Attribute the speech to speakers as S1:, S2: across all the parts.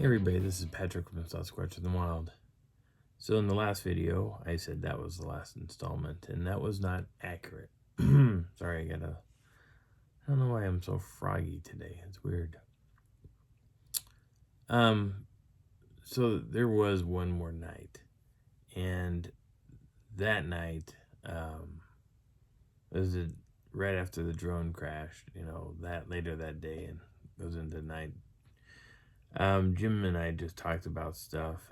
S1: Hey everybody, this is Patrick from Sasquatch in the Wild. So in the last video, I said that was the last installment, and that was not accurate. Sorry, I don't know why I'm so froggy today. It's weird. So there was one more night, and that night, was it right after the drone crashed, that later that day, and goes into night. Jim and I just talked about stuff,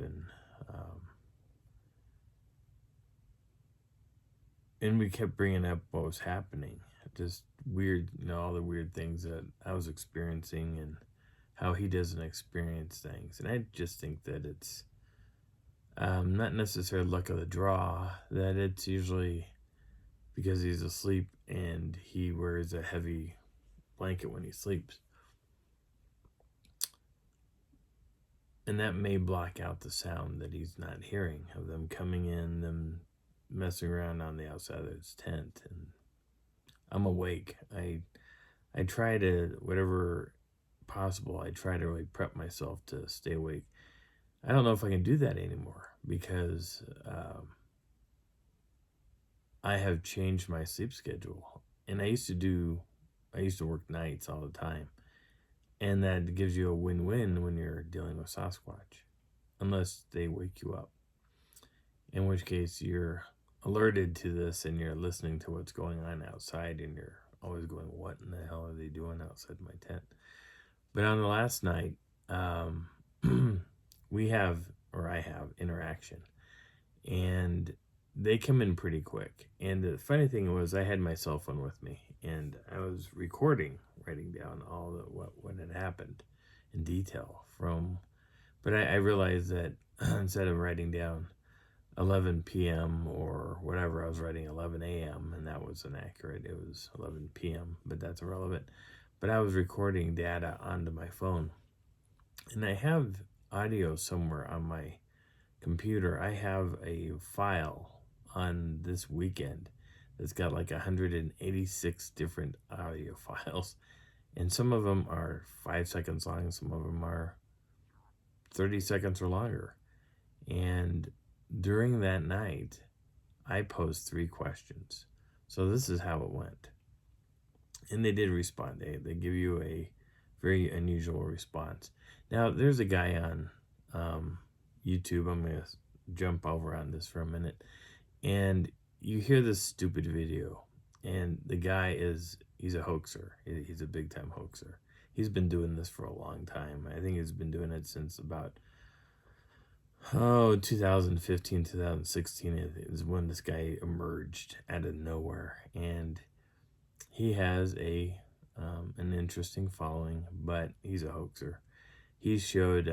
S1: and we kept bringing up what was happening, just weird, all the weird things that I was experiencing and how he doesn't experience things. And I just think that it's not necessarily luck of the draw, that it's usually because he's asleep and he wears a heavy blanket when he sleeps. And that may block out the sound that he's not hearing of them coming in, them messing around on the outside of his tent. And I'm awake. I try to, whatever possible, I try to really prep myself to stay awake. I don't know if I can do that anymore because I have changed my sleep schedule. And I used to work nights all the time. And that gives you a win-win when you're dealing with Sasquatch, unless they wake you up, in which case you're alerted to this and you're listening to what's going on outside and you're always going, what in the hell are they doing outside my tent? But on the last night, I have interaction, and they come in pretty quick. And the funny thing was, I had my cell phone with me, and I was writing down all what had happened in detail but I realized that instead of writing down 11 p.m. or whatever, I was writing 11 a.m. and that was inaccurate. It was 11 p.m., but that's irrelevant. But I was recording data onto my phone, and I have audio somewhere on my computer. I have a file on this weekend that's got like 186 different audio files, and some of them are 5 seconds long, some of them are 30 seconds or longer. And during that night, I posed 3 questions. So this is how it went. And they did respond. They give you a very unusual response. Now, there's a guy on YouTube. I'm going to jump over on this for a minute. And you hear this stupid video. And the guy he's a hoaxer. He's a big-time hoaxer. He's been doing this for a long time. I think he's been doing it since about 2015, 2016 is when this guy emerged out of nowhere. And he has an interesting following, but he's a hoaxer. He showed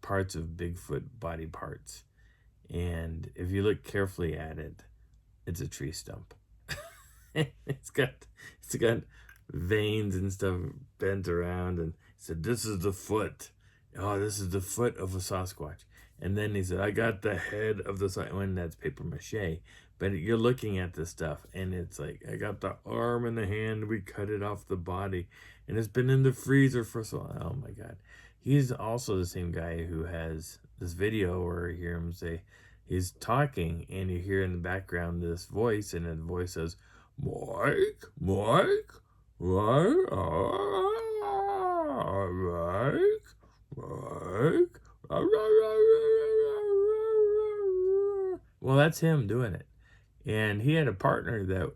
S1: parts of Bigfoot body parts. And if you look carefully at it, it's a tree stump. It's got veins and stuff bent around, and he said, this is the foot. Oh, this is the foot of a Sasquatch. And then he said, I got the head of the Sasquatch. When that's paper mache. But you're looking at this stuff, and it's like, I got the arm and the hand. We cut it off the body, and it's been in the freezer for so long. Oh, my God. He's also the same guy who has this video where you hear him say, he's talking, and you hear in the background this voice, and the voice says, Mike, Mike, Mike, well, that's him doing it. And he had a partner that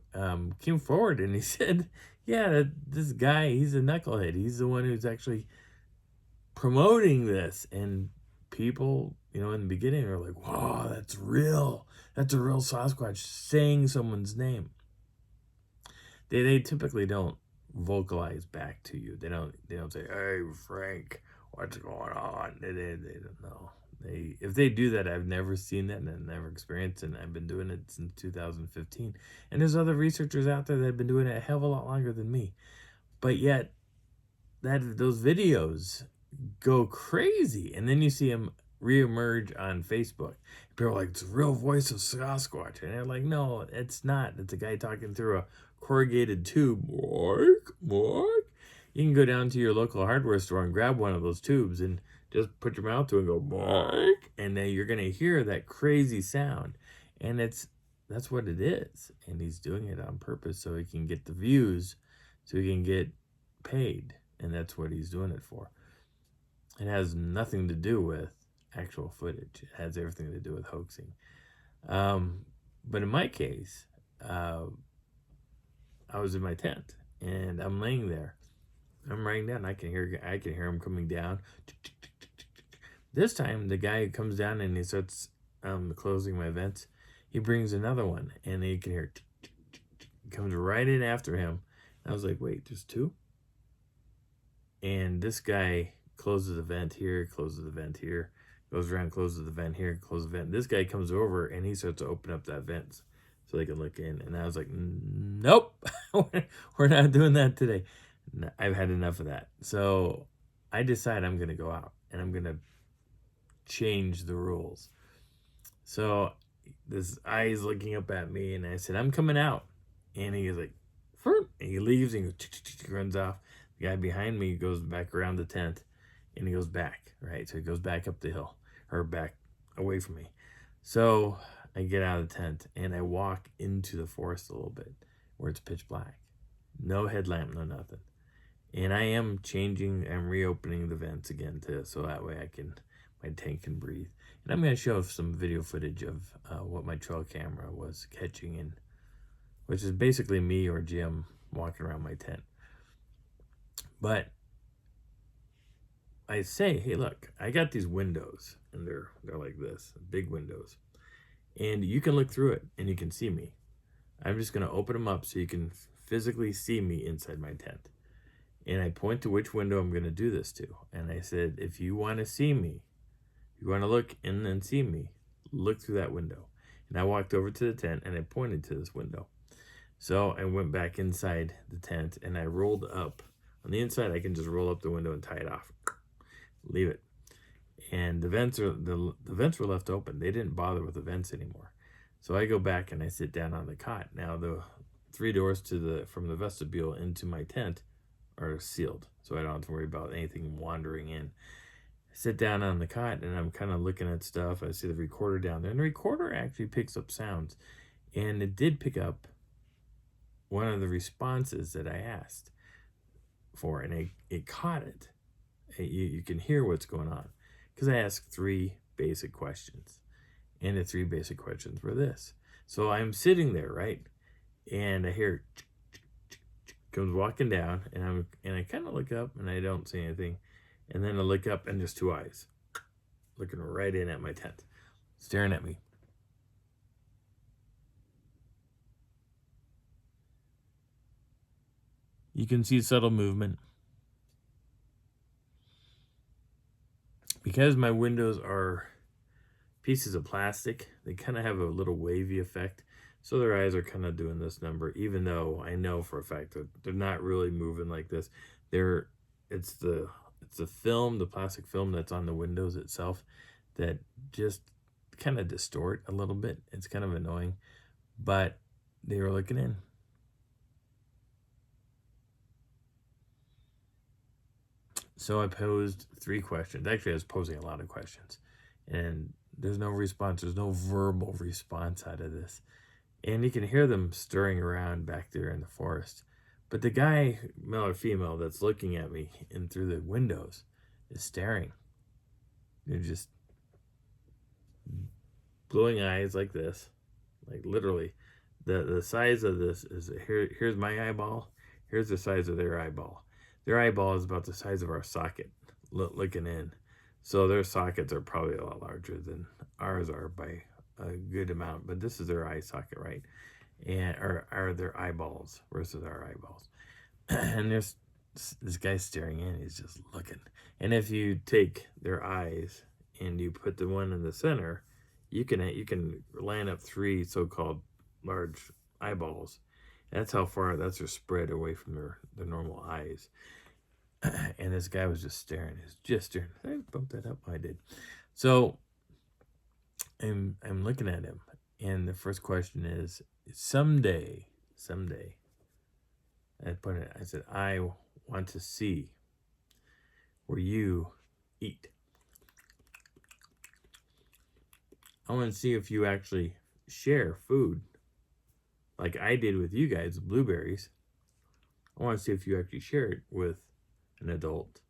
S1: came forward, and he said, yeah, this guy, he's a knucklehead. He's the one who's actually promoting this. And people, in the beginning are like, wow, that's real. That's a real Sasquatch saying someone's name. They typically don't vocalize back to you. They don't say, hey, Frank, what's going on? They don't know. If they do that, I've never seen that and I've never experienced it. And I've been doing it since 2015. And there's other researchers out there that have been doing it a hell of a lot longer than me. But yet, those videos go crazy. And then you see them reemerge on Facebook. People are like, it's the real voice of Sasquatch. And they're like, no, it's not. It's a guy talking through a corrugated tube. Mark. You can go down to your local hardware store and grab one of those tubes and just put your mouth to it and go bark, and then you're gonna hear that crazy sound, and that's what it is. And he's doing it on purpose so he can get the views, so he can get paid, and that's what he's doing it for. It has nothing to do with actual footage. It has everything to do with hoaxing. But in my case, I was in my tent and I'm laying there. I'm writing down. I can hear him coming down. This time, the guy comes down and he starts closing my vents. He brings another one, and you can hear. Comes right in after him. I was like, wait, there's two? And this guy closes the vent here, closes the vent here, goes around, closes the vent here, closes the vent. This guy comes over and he starts to open up that vent so they can look in. And I was like, nope, we're not doing that today. I've had enough of that. So I decide I'm going to go out and I'm going to change the rules. So this eye is looking up at me and I said, I'm coming out. And he is like, and he leaves and he runs off. The guy behind me goes back around the tent and he goes back, right? So he goes back up the hill or back away from me. So I get out of the tent and I walk into the forest a little bit where it's pitch black. No headlamp, no nothing. And I am changing and reopening the vents again so that way my tank can breathe. And I'm going to show some video footage of what my trail camera was catching, in, which is basically me or Jim walking around my tent. But I say, hey, look, I got these windows, and they're like this, big windows. And you can look through it, and you can see me. I'm just going to open them up so you can physically see me inside my tent. And I point to which window I'm going to do this to. And I said, if you want to see me, you want to look in and see me, look through that window. And I walked over to the tent, and I pointed to this window. So I went back inside the tent, and I rolled up. On the inside, I can just roll up the window and tie it off. Leave it. And the vents were left open. They didn't bother with the vents anymore. So I go back and I sit down on the cot. Now the 3 doors from the vestibule into my tent are sealed, so I don't have to worry about anything wandering in. I sit down on the cot and I'm kind of looking at stuff. I see the recorder down there, and the recorder actually picks up sounds, and it did pick up one of the responses that I asked for, and it caught it. You can hear what's going on because I asked 3 basic questions, and the 3 basic questions were this. So I'm sitting there, right, and I hear comes walking down, and I kind of look up and I don't see anything, and then I look up and there's 2 eyes looking right in at my tent, staring at me. You can see subtle movement. Because my windows are pieces of plastic, they kind of have a little wavy effect. So their eyes are kind of doing this number, even though I know for a fact that they're not really moving like this. It's the film, the plastic film that's on the windows itself that just kind of distort a little bit. It's kind of annoying, but they were looking in. So I posed 3 questions. Actually, I was posing a lot of questions, and there's no response. There's no verbal response out of this. And you can hear them stirring around back there in the forest. But the guy, male or female, that's looking at me in through the windows is staring. They're just glowing eyes like this. Like literally. The size of this is, here's my eyeball. Here's the size of their eyeball. Their eyeball is about the size of our socket looking in. So their sockets are probably a lot larger than ours are by a good amount, but this is their eye socket, right? And are their eyeballs versus our eyeballs. And there's this guy staring in, he's just looking. And if you take their eyes and you put the one in the center, you can line up 3 so-called large eyeballs. That's how far that's their spread away from their normal eyes. And this guy was just staring. He's just staring. I bumped that up. I did. So I'm looking at him, and the first question is, someday. I said, I want to see where you eat. I want to see if you actually share food like I did with you guys, blueberries. I want to see if you actually share it with an adult,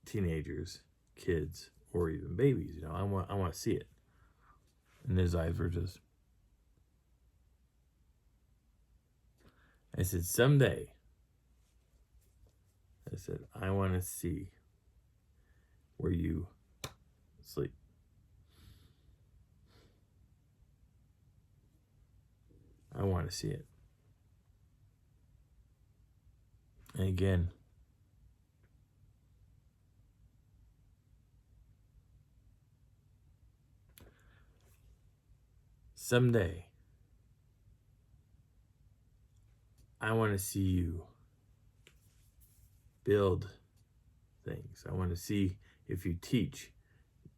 S1: teenagers, kids, or even babies. You know, I want to see it. And his eyes were just. I said, someday. I said, I want to see where you sleep. I want to see it. And again, someday, I want to see you build things. I want to see if you teach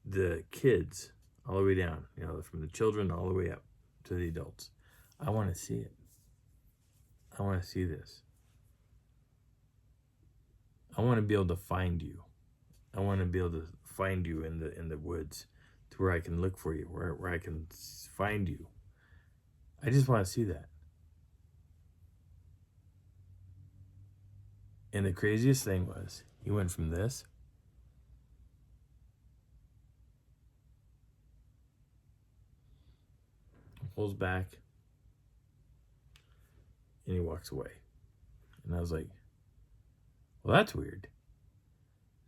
S1: the kids all the way down, you know, from the children all the way up to the adults. I want to see it. I want to see this. I want to be able to find you. I want to be able to find you in the woods to where I can look for you, where I can find you. I just want to see that. And the craziest thing was, he went from this pulls back, and he walks away. And I was like, well, that's weird.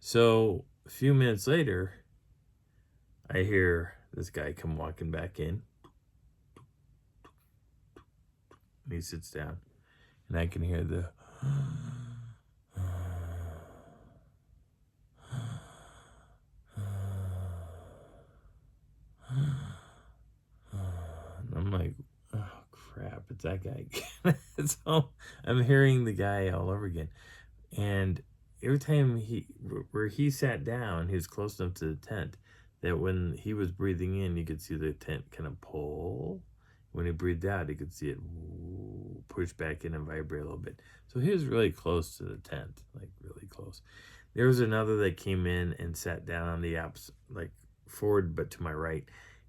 S1: So a few minutes later, I hear this guy come walking back in. And he sits down. And I can hear the... And I'm like, oh, crap, it's that guy again. So I'm hearing the guy all over again. And every time where he sat down, he was close enough to the tent that when he was breathing in, you could see the tent kind of pull. When he breathed out, you could see it push back in and vibrate a little bit. So he was really close to the tent, like really close. There was another that came in and sat down on the apps, like forward but to my right,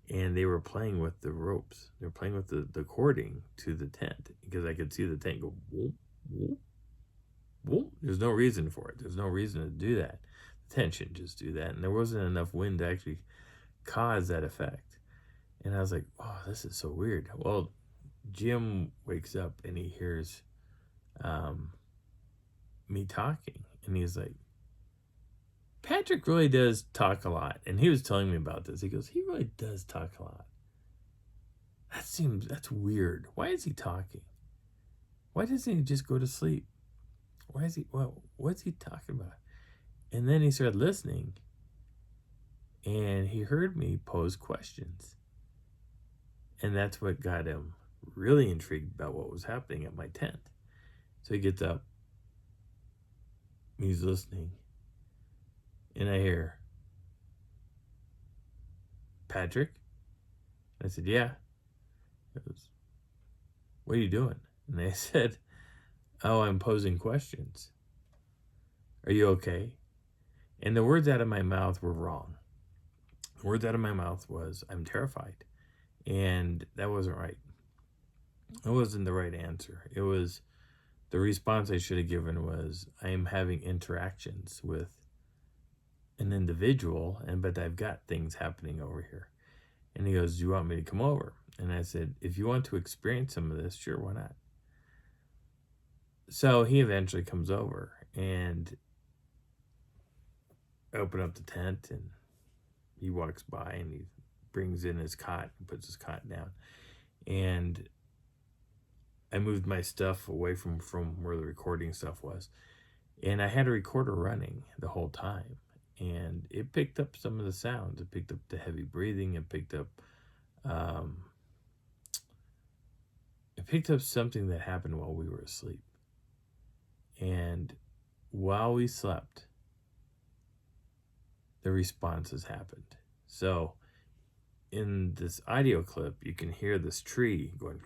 S1: and they were playing with the ropes. They were playing with the cording to the tent because I could see the tent go whoop, whoop, whoop. There's no reason for it. There's no reason to do that. The tent shouldn't just do that. And there wasn't enough wind to actually cause that effect. And I was like, oh, this is so weird. Well, Jim wakes up and he hears me talking. And he's like, Patrick really does talk a lot. And he was telling me about this. He goes, he really does talk a lot. That's weird. Why is he talking? Why doesn't he just go to sleep? What's he talking about? And then he started listening. And he heard me pose questions. And that's what got him really intrigued about what was happening at my tent. So he gets up. He's listening. And I hear, Patrick? I said, yeah. He goes, what are you doing? And I said, oh, I'm posing questions. Are you okay? And the words out of my mouth were wrong. The words out of my mouth was, I'm terrified. And that wasn't right. It wasn't the right answer. It was, the response I should have given was, I am having interactions with an individual, but I've got things happening over here. And he goes, do you want me to come over? And I said, if you want to experience some of this, sure, why not? So he eventually comes over, and I open up the tent, and he walks by, and he brings in his cot and puts his cot down. And I moved my stuff away from where the recording stuff was. And I had a recorder running the whole time. And it picked up some of the sounds. It picked up the heavy breathing. It picked up something that happened while we were asleep. And while we slept, the responses happened. So in this audio clip, you can hear this tree going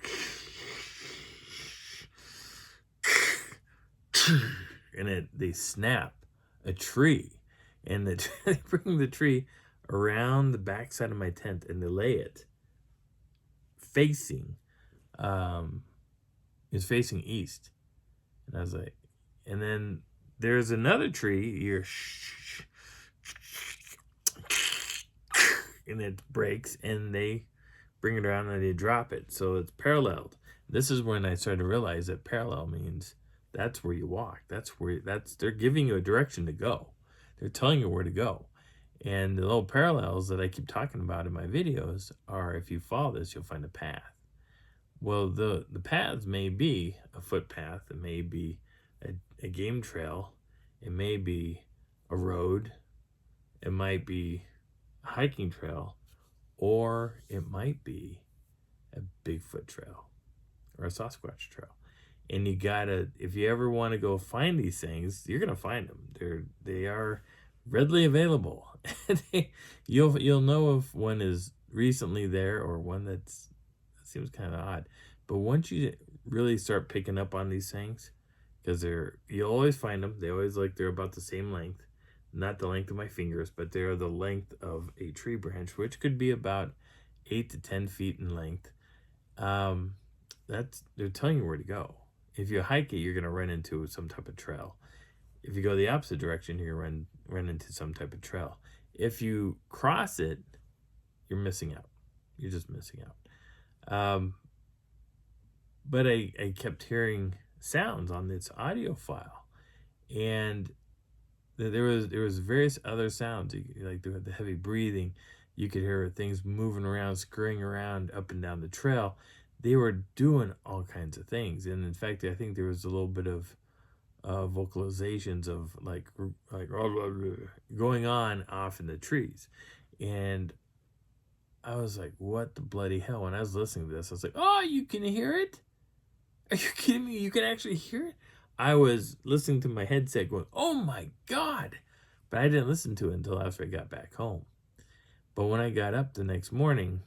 S1: and they snap a tree, and they bring the tree around the backside of my tent, and they lay it facing, is facing east. And I was like, and then there's another tree, and it breaks, and they bring it around and they drop it. So it's paralleled. This is when I started to realize that parallel means that's where you walk. They're giving you a direction to go. They're telling you where to go. And the little parallels that I keep talking about in my videos are, if you follow this, you'll find a path. Well, the paths may be a footpath, it may be a game trail, it may be a road, it might be a hiking trail, or it might be a Bigfoot trail or a Sasquatch trail. And you gotta, if you ever want to go find these things, you're gonna find them. They are readily available. You'll know if one is recently there or one that seems kind of odd. But once you really start picking up on these things, because you'll always find them. They're about the same length, not the length of my fingers, but they're the length of a tree branch, which could be about 8 to 10 feet in length. They're telling you where to go. If you hike it, you're going to run into some type of trail. If you go the opposite direction, you're going to run into some type of trail. If you cross it, you're missing out. You're just missing out. But I kept hearing sounds on this audio file, and there was various other sounds, like the heavy breathing. You could hear things moving around, scurrying around up and down the trail. They were doing all kinds of things, and in fact, I think there was a little bit of vocalizations of like going on off in the trees. And I was like, what the bloody hell? When I was listening to this, I was like, oh, you can hear it? Are you kidding me? You can actually hear it? I was listening to my headset going, oh my God. But I didn't listen to it until after I got back home. But when I got up the next morning,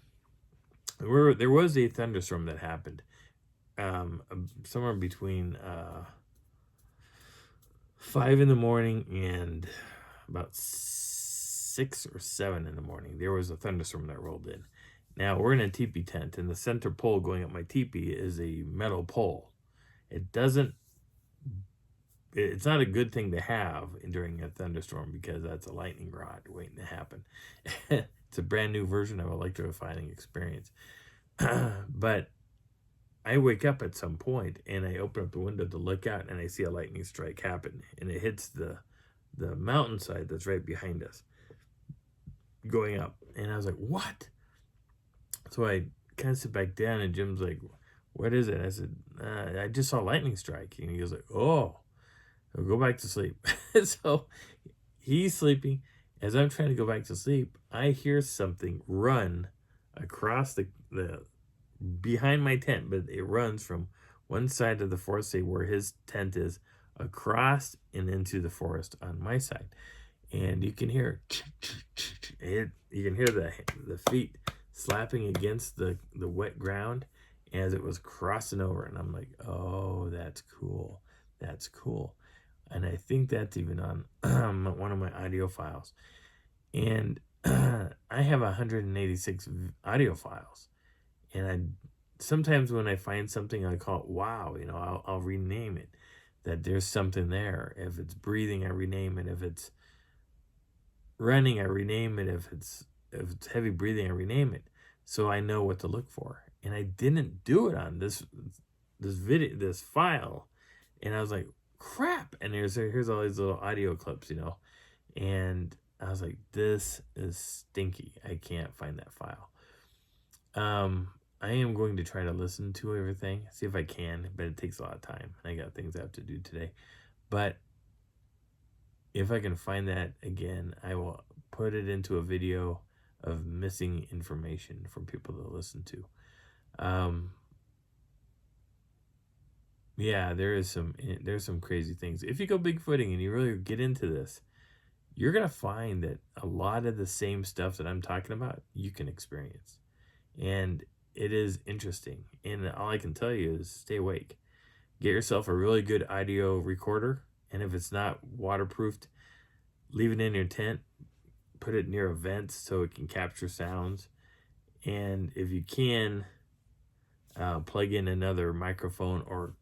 S1: there was a thunderstorm that happened somewhere between 5 in the morning and about 6 or 7 in the morning. There was a thunderstorm that rolled in. Now, we're in a teepee tent, and the center pole going up my teepee is a metal pole. It's not a good thing to have during a thunderstorm, because that's a lightning rod waiting to happen. It's a brand new version of electrifying experience. But I wake up at some point, and I open up the window to look out, and I see a lightning strike happen, and it hits the mountainside that's right behind us going up. And I was like, what? So I kind of sit back down, and Jim's like, what is it? I said, I just saw a lightning strike. And he goes like, oh, go back to sleep. So he's sleeping. As I'm trying to go back to sleep, I hear something run across the behind my tent, but it runs from one side of the forest, say where his tent is, across and into the forest on my side. And you can hear it. You can hear the feet slapping against the wet ground as it was crossing over. And I'm like, oh, that's cool. That's cool. And I think that's even on one of my audio files. And I have 186 audio files. And sometimes when I find something, I call it wow. I'll rename it. That there's something there. If it's breathing, I rename it. If it's running, I rename it. If it's heavy breathing, I rename it, so I know what to look for. And I didn't do it on this file, and I was like, crap. And here's all these little audio clips, and I was like, this is stinky. I can't find that file. I am going to try to listen to everything, see if I can, but it takes a lot of time. I got things I have to do today. But if I can find that again, I will put it into a video of missing information from people to listen to. Yeah, there's some crazy things. If you go Bigfooting and you really get into this, you're going to find that a lot of the same stuff that I'm talking about, you can experience. And it is interesting. And all I can tell you is stay awake. Get yourself a really good audio recorder And if it's not waterproofed, leave it in your tent. Put it near a vent so it can capture sounds. And if you can, plug in another microphone, or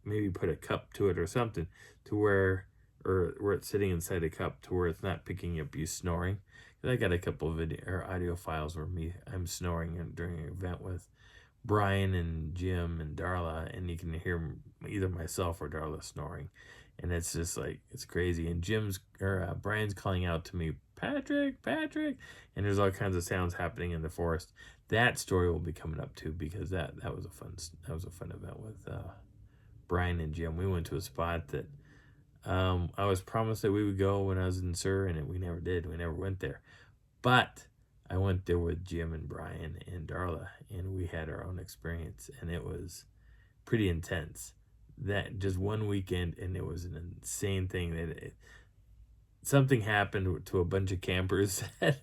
S1: maybe put a cup to it or something, to where it's sitting inside a cup to where it's not picking up you snoring. I got a couple of video or audio files where I'm snoring during an event with Brian and Jim and Darla, and you can hear either myself or Darla snoring, and it's just like, it's crazy. And Brian's calling out to me, Patrick, and there's all kinds of sounds happening in the forest. That story will be coming up too, because that was a fun event with Brian and Jim. We went to a spot that I was promised that we would go when I was in Sur, and we never did. We never went there. But I went there with Jim and Brian and Darla, and we had our own experience, and it was pretty intense. That just one weekend, and it was an insane thing. Something happened to a bunch of campers that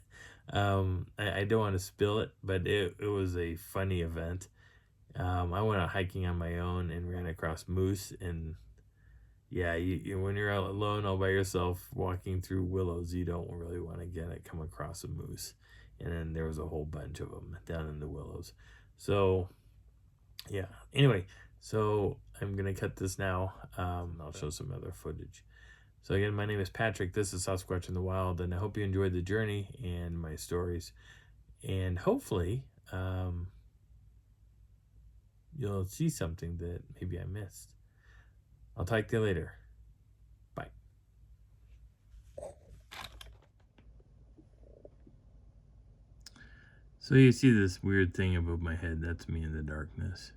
S1: I don't want to spill it, but it was a funny event. I went out hiking on my own and ran across moose, and yeah, when you're out alone all by yourself walking through willows, you don't really want to come across a moose. And then there was a whole bunch of them down in the willows. So yeah, anyway, so I'm gonna cut this now. I'll show some other footage. So again, my name is Patrick. This is Sasquatch in the Wild, and I hope you enjoyed the journey and my stories. And hopefully, you'll see something that maybe I missed. I'll talk to you later. Bye. So you see this weird thing above my head. That's me in the darkness.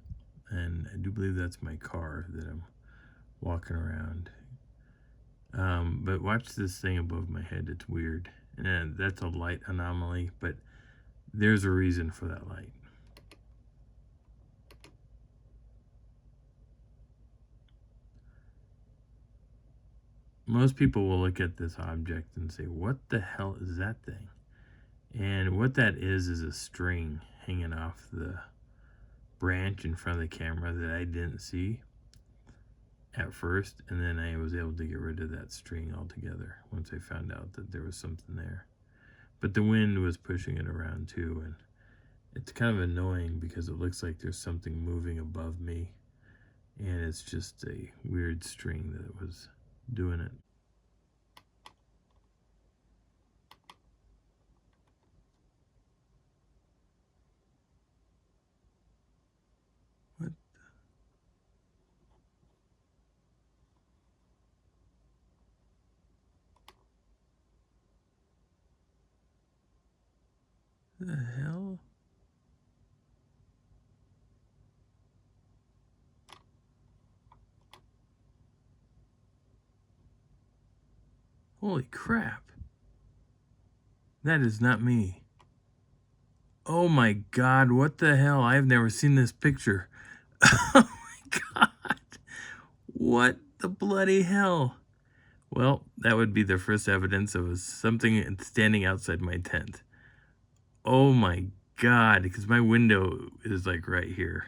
S1: And I do believe that's my car that I'm walking around. But watch this thing above my head. It's weird. And that's a light anomaly, but there's a reason for that light. Most people will look at this object and say, what the hell is that thing? And what that is a string hanging off the branch in front of the camera that I didn't see at first, and then I was able to get rid of that string altogether once I found out that there was something there. But the wind was pushing it around too, and it's kind of annoying because it looks like there's something moving above me, and it's just a weird string that was doing it. What the hell? Holy crap. That is not me. Oh my God, what the hell? I've never seen this picture. Oh my God. What the bloody hell? Well, that would be the first evidence of something standing outside my tent. Oh my God, because my window is like right here.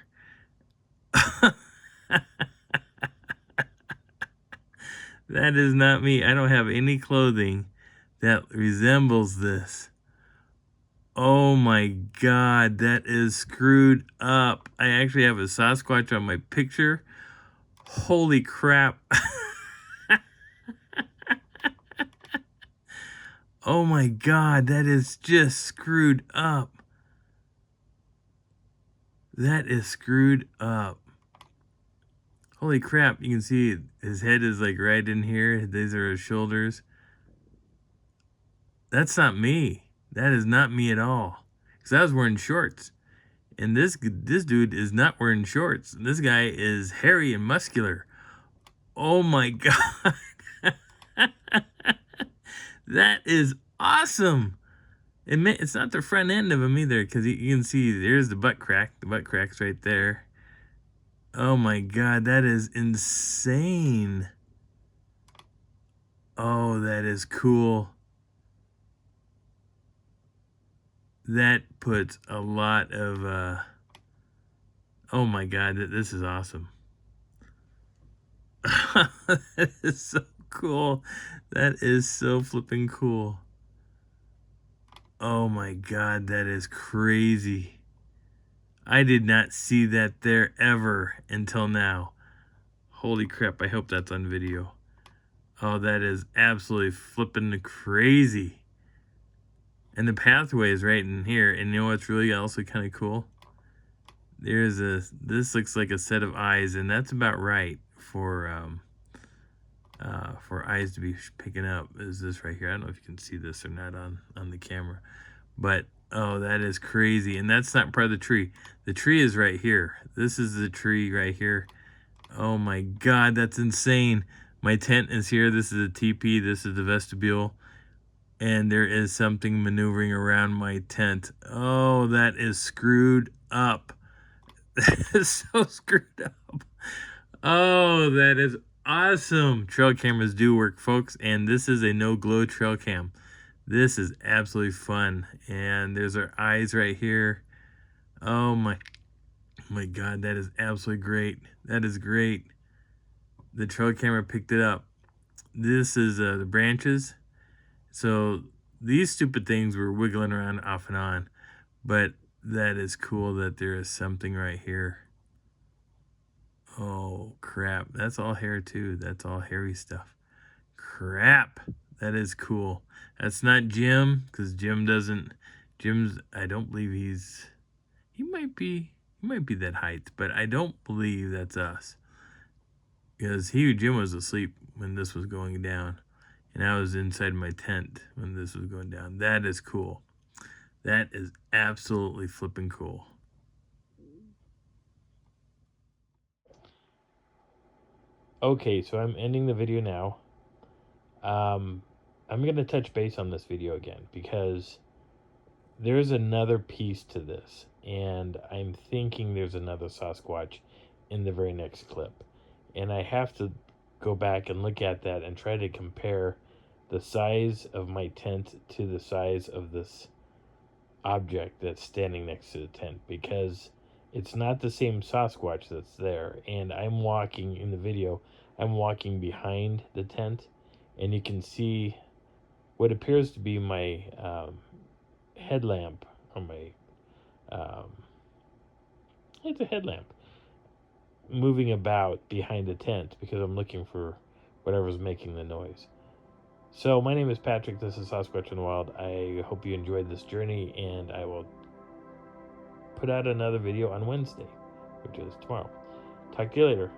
S1: That is not me. I don't have any clothing that resembles this. Oh my God, that is screwed up. I actually have a Sasquatch on my picture. Holy crap. Oh my God, that is just screwed up. That is screwed up. Holy crap, you can see his head is like right in here. These are his shoulders. That's not me. That is not me at all. Because I was wearing shorts. And this dude is not wearing shorts. This guy is hairy and muscular. Oh my God. That is awesome. It's not the front end of him either, because you can see there's the butt crack. The butt crack's right there. Oh my God, that is insane. Oh, that is cool. That puts a lot of, oh my God, this is awesome. That is so cool. That is so flipping cool. Oh my God, that is crazy. I did not see that there ever until now. Holy crap, I hope that's on video. Oh, that is absolutely flipping crazy. And the pathway is right in here. And you know what's really also kind of cool? This looks like a set of eyes, and that's about right for eyes to be picking up. Is this right here? I don't know if you can see this or not on the camera, but oh, that is crazy. And that's not part of the tree. The tree is right here. This is the tree right here. Oh my God, that's insane. My tent is here. This is a teepee. This is the vestibule. And there is something maneuvering around my tent. Oh, that is screwed up. That is so screwed up. Oh, that is awesome. Trail cameras do work, folks. And this is a no-glow trail cam. This is absolutely fun. And there's our eyes right here. Oh my God, that is absolutely great. That is great. The trail camera picked it up. This is the branches. So these stupid things were wiggling around off and on. But that is cool that there is something right here. Oh, crap. That's all hair, too. That's all hairy stuff. Crap. That is cool. That's not Jim, because Jim's, I don't believe he might be that height, but I don't believe that's us. Because Jim was asleep when this was going down, and I was inside my tent when this was going down. That is cool. That is absolutely flipping cool. Okay, so I'm ending the video now. I'm going to touch base on this video again because there's another piece to this, and I'm thinking there's another Sasquatch in the very next clip. And I have to go back and look at that and try to compare the size of my tent to the size of this object that's standing next to the tent, because it's not the same Sasquatch that's there. And I'm walking in the video, I'm walking behind the tent, and you can see what appears to be my headlamp, or my it's a headlamp moving about behind the tent because I'm looking for whatever's making the noise. So my name is Patrick. This is Sasquatch in the Wild. I hope you enjoyed this journey, and I will put out another video on Wednesday, which is tomorrow. Talk to you later.